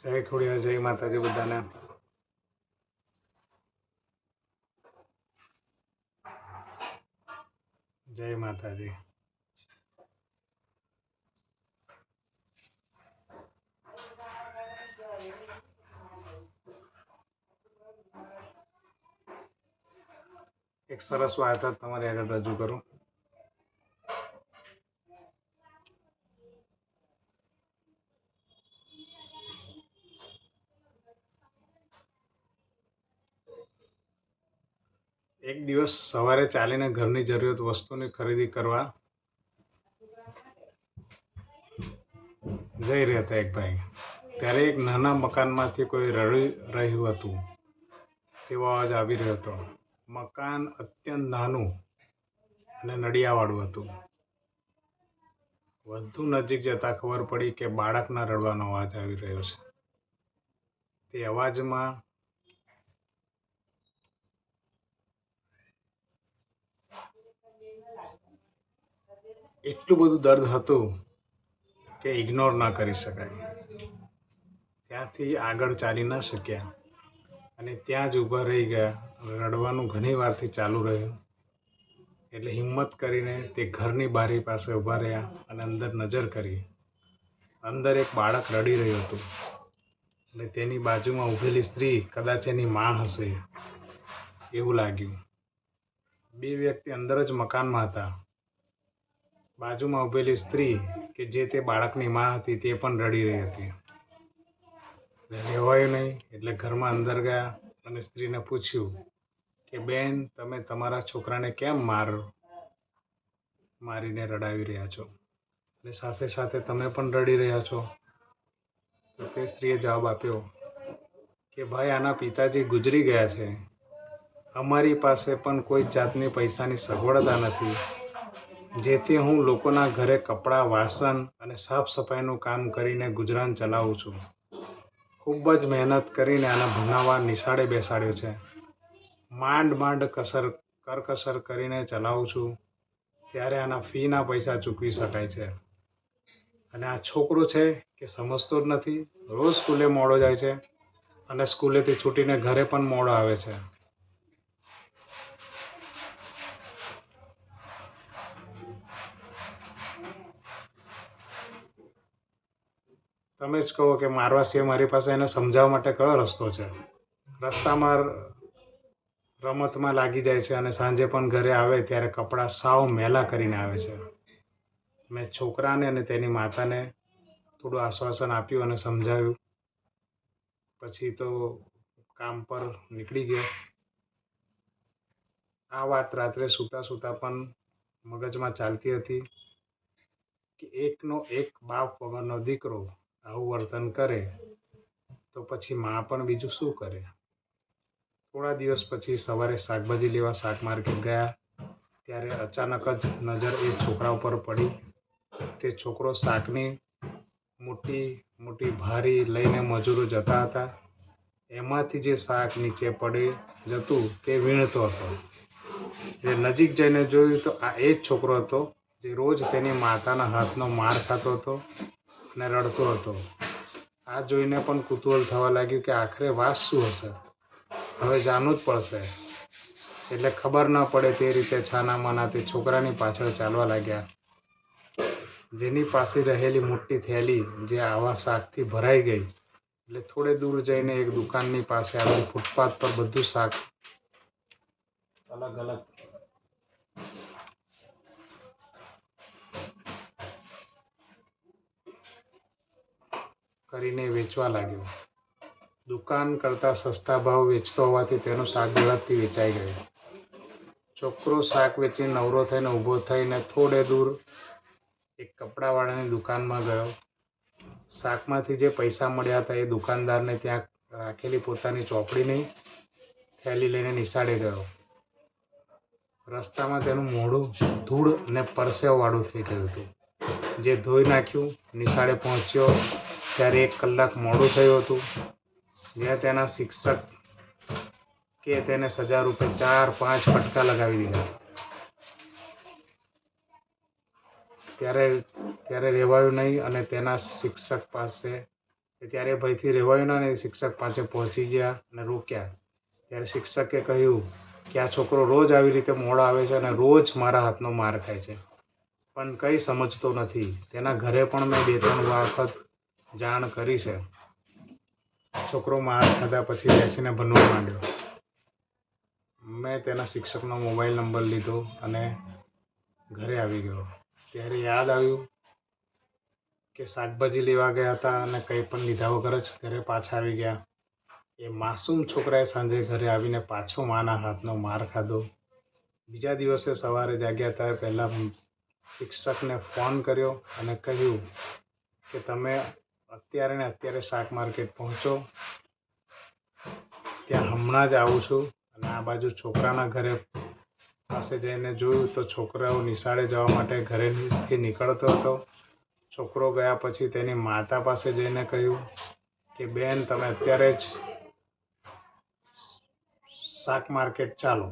જય ખોડિયાર, જય માતાજી બધાને. જય માતાજી. એક સરસ વાર્તા તમારી આગળ રજૂ કરું. એક દિવસ સવારે ચાલીને ઘરની જરૂરિયાત વસ્તુની ખરીદી કરવા જઈ રહ્યા હતા એક ભાઈ. ત્યારે એક નાના મકાનમાંથી કોઈ રડી રહ્યું હતું તેવો અવાજ આવી રહ્યો હતો. મકાન અત્યંત નાનું અને નળિયાવાળું હતું. વધુ નજીક જતાં ખબર પડી કે બાળકના રડવાનો અવાજ આવી રહ્યો છે. તે અવાજમાં એટલું બધું દર્દ હતું કે ઇગ્નોર ના કરી શકાય. ત્યાંથી આગળ ચાલી ન શક્યા અને ત્યાં જ ઊભા રહી ગયા. રડવાનું ઘણી વારથી ચાલુ રહ્યું એટલે હિંમત કરીને તે ઘરની બારી પાસે ઊભા રહ્યા અને અંદર નજર કરી. અંદર એક બાળક રડી રહ્યું હતું અને તેની બાજુમાં ઊભેલી સ્ત્રી કદાચ એની માં હશે એવું લાગ્યું. બે વ્યક્તિ અંદર જ મકાનમાં હતા. બાજુમાં ઊભેલી સ્ત્રી કે જે તે બાળકની માં હતી તે પણ રડી રહી હતી. રહેવાયું નહીં એટલે ઘરમાં અંદર ગયા અને સ્ત્રીને પૂછ્યું કે બેન, તમે તમારા છોકરાને કેમ મારીને રડાવી રહ્યા છો અને સાથે સાથે તમે પણ રડી રહ્યા છો? તો તે સ્ત્રીએ જવાબ આપ્યો કે ભાઈ, આના પિતાજી ગુજરી ગયા છે. અમારી પાસે પણ કોઈ જાતની પૈસાની સગવડતા નથી, જેથી હું લોકોના ઘરે કપડાં, વાસણ અને સાફ સફાઈનું કામ કરીને ગુજરાન ચલાવું છું. ખૂબ જ મહેનત કરીને આને ભણાવવા નિશાળે બેસાડ્યો છે. માંડ કરકસર કરીને ચલાવું છું ત્યારે આના ફીના પૈસા ચૂકવી શકાય છે. અને આ છોકરો છે કે સમજતો જ નથી. રોજ સ્કૂલે મોડો જાય છે અને સ્કૂલેથી છૂટીને ઘરે પણ મોડો આવે છે. તમે જ કહો કે મારવા સિવાય મારી પાસે એને સમજાવવા માટે કયો રસ્તો છે? રસ્તામાં રમતમાં લાગી જાય છે અને સાંજે પણ ઘરે આવે ત્યારે કપડાં સાવ મેલા કરીને આવે છે. મેં છોકરાને અને તેની માતાને થોડું આશ્વાસન આપ્યું અને સમજાવ્યું. પછી તો કામ પર નીકળી ગયો. આ વાત રાત્રે સૂતા સૂતા પણ મગજમાં ચાલતી હતી કે એકનો એક બાપ વગરનો દીકરો આવું વર્તન કરે તો પછી માં પણ બીજું શું કરે? થોડા દિવસ પછી સવારે શાકભાજી લેવા શાક માર્કેટ ગયા ત્યારે અચાનક જ નજર એ છોકરા ઉપર પડી. તે છોકરો શાકની મોટી મોટી ભારી લઈને મજૂરો જતા હતા. એમાંથી જે શાક નીચે પડી જતું તે વીણતો હતો. એટલે નજીક જઈને જોયું તો આ એ જ છોકરો હતો જે રોજ તેની માતાના હાથનો માર ખાતો હતો અને રડતો હતો. આ જોઈને પણ કુતૂહલ થવા લાગ્યું કે આખરે વાત શું હશે? હવે જાણવું જ પડશે. એટલે ખબર ન પડે તે રીતે છાનામાના તે છોકરાની પાછળ ચાલવા લાગ્યા. જેની પાસે રહેલી મોટી થેલી જે આવા શાકથી ભરાઈ ગઈ. એટલે થોડે દૂર જઈને એક દુકાનની પાસે આવેલી ફૂટપાથ પર બધું શાક અલગ અલગ કરીને વેચવા લાગ્યો. દુકાન કરતાં સસ્તા ભાવ વેચતો હોવાથી તેનું શાક ઝડપથી વેચાઈ ગયું. છોકરો શાક વેચી નવરો થઈને ઊભો થઈને થોડે દૂર એક કપડાવાળાની દુકાનમાં ગયો. શાકમાંથી જે પૈસા મળ્યા હતા એ દુકાનદારને ત્યાં રાખેલી પોતાની ચોપડીની થેલી લઈને નિશાળે ગયો. રસ્તામાં તેનું મોઢું ધૂળ અને પરસેવાવાળું થઈ ગયું હતું, જે ધોઈ નાખ્યું. નિશાળે પહોંચ્યો ત્યારે 1 કલાક મોડું થયું હતું. જ્યાં તેના શિક્ષક કે તેને સજા રૂપે 4-5 ફટકા લગાવી દીધા. ત્યારે રહેવાયું નહીં અને તેના શિક્ષક પાસે ત્યારે ભયથી રહેવાયું ના ને શિક્ષક પાસે પહોંચી ગયા અને રોક્યા. ત્યારે શિક્ષકે કહ્યું કે આ છોકરો રોજ આવી રીતે મોડો આવે છે અને રોજ મારા હાથનો માર ખાય છે, પણ કંઈ સમજતો નથી. તેના ઘરે પણ મેં 2-3 વખત જાણ કરી છે. છોકરો માર ખાધા પછી બેસીને ભણવા માંડ્યો. મેં તેના શિક્ષકનો મોબાઈલ નંબર લીધો અને ઘરે આવી ગયો. ત્યારે યાદ આવ્યું કે શાકભાજી લેવા ગયા હતા અને કંઈ પણ લીધા વગર જ ઘરે પાછા આવી ગયા. એ માસૂમ છોકરાએ સાંજે ઘરે આવીને પાછો માના હાથનો માર ખાધો. બીજા દિવસે સવારે જાગ્યા ત્યારે પહેલાં શિક્ષકને ફોન કર્યો અને કહ્યું કે તમે અત્યારે ને અત્યારે શાક માર્કેટ પહોંચો, ત્યાં હમણાં જ આવું છું. અને આ બાજુ છોકરાના ઘરે પાસે જઈને જોયું તો છોકરાઓ નિશાળે જવા માટે ઘરેથી નીકળતો હતો. છોકરો ગયા પછી તેની માતા પાસે જઈને કહ્યું કે બેન, તમે અત્યારે જ શાક માર્કેટ ચાલો,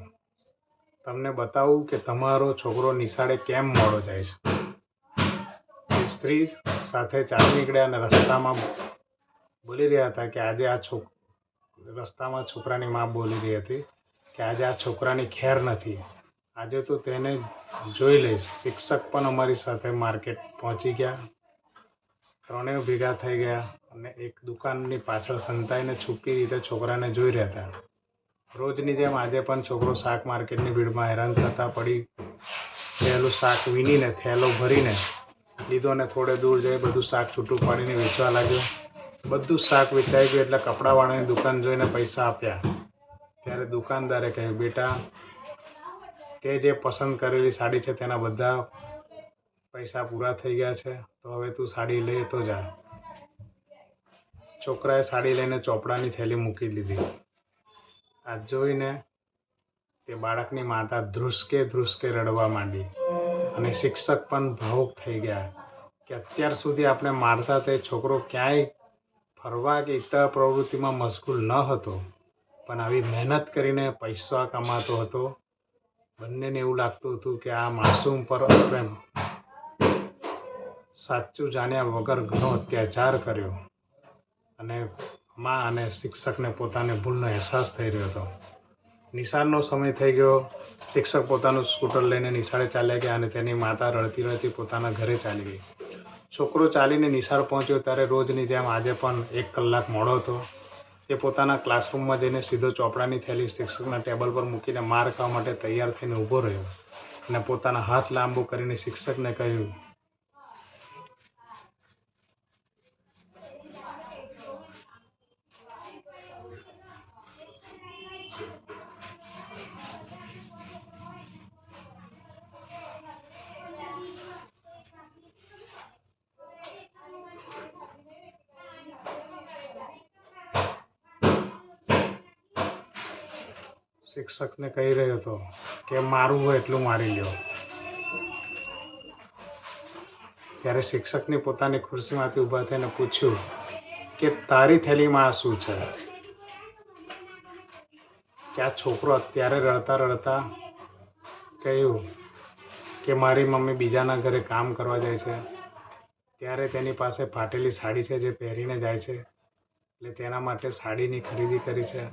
તમને બતાવું કે તમારો છોકરો નિશાળે કેમ મોડો જાય છે. એ સ્ત્રી સાથે ચાલી નીકળ્યા અને રસ્તામાં બોલી રહ્યા હતા કે આજે રસ્તામાં છોકરાની મા બોલી રહી હતી કે આજે આ છોકરાની ખેર નથી, આજે તો તેને જોઈ લઈશ. શિક્ષક પણ અમારી સાથે માર્કેટ પહોંચી ગયા. ત્રણેય ભેગા થઈ ગયા અને એક દુકાનની પાછળ સંતાઈને છુપી રીતે છોકરાને જોઈ રહ્યા હતા. રોજની જેમ આજે પણ છોકરો શાક માર્કેટની ભીડમાં હેરાન થતા પડી રહેલું શાક વીણીને થેલો ભરીને લીધો અને થોડે દૂર જઈ બધું શાક છૂટું પાડીને વેચવા લાગ્યો. બધું શાક વેચાઈ ગયું એટલે કપડાવાળાની દુકાન જોઈને પૈસા આપ્યા. ત્યારે દુકાનદારે કહ્યું, બેટા, તે જે પસંદ કરેલી સાડી છે તેના બધા પૈસા પૂરા થઈ ગયા છે, તો હવે તું સાડી લે તો જા. છોકરાએ સાડી લઈને ચોપડાની થેલી મૂકી દીધી. આ જોઈને તે બાળકની માતા ધ્રુસકે રડવા માંડી અને શિક્ષક પણ ભાવુક થઈ ગયા કે અત્યાર સુધી આપણે મારતા તે છોકરો ક્યાંય ફરવા કે ઇતર પ્રવૃત્તિમાં મશગુલ ન હતો, પણ આવી મહેનત કરીને પૈસા કમાતો હતો. બંનેને એવું લાગતું હતું કે આ માસૂમ પર આપણે સાચું જાણ્યા વગર ઘણો અત્યાચાર કર્યો અને મા અને શિક્ષકને પોતાની ભૂલનો અહેસાસ થઈ રહ્યો હતો. નિશાળનો સમય થઈ ગયો. શિક્ષક પોતાનું સ્કૂટર લઈને નિશાળે ચાલ્યા ગયા અને તેની માતા રડતી રડતી પોતાના ઘરે ચાલી ગઈ. છોકરો ચાલીને નિશાળ પહોંચ્યો ત્યારે રોજની જેમ આજે પણ 1 કલાક મોડો હતો. તે પોતાના ક્લાસરૂમમાં જઈને સીધો ચોપડાની થેલી શિક્ષકના ટેબલ પર મૂકીને માર ખાવા માટે તૈયાર થઈને ઊભો રહ્યો અને પોતાના હાથ લાંબો કરીને શિક્ષકને કહ્યું, શિક્ષકને કહી રહ્યો હતો કે મારવું હોય એટલું મારી લ્યો. ત્યારે શિક્ષકની પોતાની ખુરશીમાંથી ઊભા થઈને પૂછ્યું કે તારી થેલીમાં આ શું છે? કે આ છોકરો અત્યારે રડતા રડતા કહ્યું કે મારી મમ્મી બીજાના ઘરે કામ કરવા જાય છે, ત્યારે તેની પાસે ફાટેલી સાડી છે જે પહેરીને જાય છે, એટલે તેના માટે સાડીની ખરીદી કરી છે.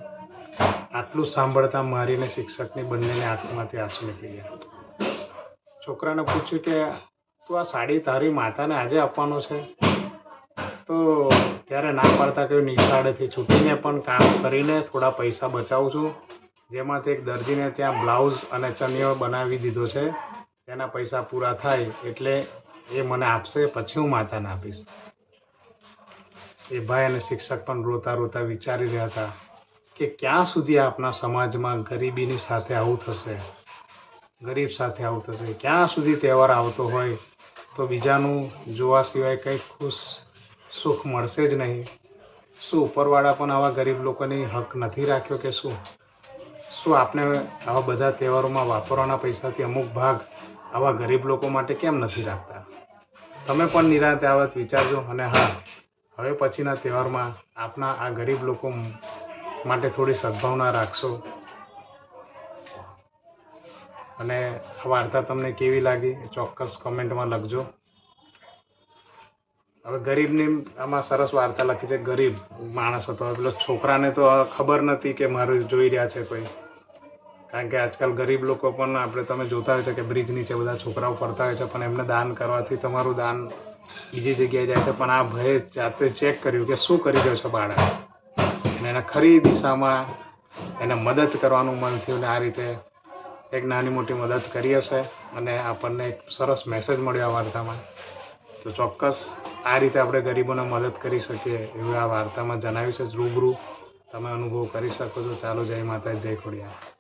આટલું સાંભળતા મારીને શિક્ષકની બંનેની આંખમાંથી આંસુ નીકળી ગયા. છોકરાને પૂછ્યું કે તું આ સાડી તારી માતાને આજે આપવાનો છે? તો ત્યારે ના પાડતા કહ્યું, નિશાળેથી છૂટીને પણ કામ કરીને થોડા પૈસા બચાવું છું, જેમાંથી એક દરજીને ત્યાં બ્લાઉઝ અને ચણિયો બનાવી દીધો છે, તેના પૈસા પૂરા થાય એટલે એ મને આપશે, પછી હું માતાને આપીશ. એ ભાઈ અને શિક્ષક પણ રોતા રોતા વિચારી રહ્યા હતા કે ક્યાં સુધી આપણા સમાજમાં ગરીબીની સાથે આવું થશે, ગરીબ સાથે આવું થશે. ક્યાં સુધી તહેવાર આવતો હોય તો બીજાનું જોવા સિવાય કંઈ સુખ મળશે જ નહીં. શું ઉપરવાળા પણ આવા ગરીબ લોકોની હક નથી રાખ્યો કે શું આપણે આવા બધા તહેવારોમાં વાપરવાના પૈસાથી અમુક ભાગ આવા ગરીબ લોકો માટે કેમ નથી રાખતા? તમે પણ નિરાંતે આ વાત વિચારજો. અને હા, હવે પછીના તહેવારમાં આપણા આ ગરીબ લોકો માટે થોડી સદ્ભાવના રાખશો. અને આ વાર્તા તમને કેવી લાગી ચોક્કસ કમેન્ટમાં લખજો. હવે ગરીબની આમાં સરસ વાર્તા લખી છે. ગરીબ માણસ હતો, પેલો છોકરાને તો ખબર નથી કે મારું જોઈ રહ્યા છે કોઈ, કારણ કે આજકાલ ગરીબ લોકો પણ આપણે તમે જોતા હોય છે કે બ્રિજ નીચે બધા છોકરાઓ ફરતા હોય છે, પણ એમને દાન કરવાથી તમારું દાન બીજી જગ્યાએ જાય છે. પણ આ ભાઈએ જાતે ચેક કર્યું કે શું કરી રહ્યો છે બાળક, અને એને ખરી દિશામાં એને મદદ કરવાનું મન થયું, ને આ રીતે એક નાની મોટી મદદ કરી હશે અને આપણને એક સરસ મેસેજ મળ્યો આ વાર્તામાં. તો ચોક્કસ આ રીતે આપણે ગરીબોને મદદ કરી શકીએ એવું આ વાર્તામાં જણાવ્યું છે. રૂબરૂ તમે અનુભવ કરી શકો છો. ચાલો, જય માતા, જય ખોડિયાર.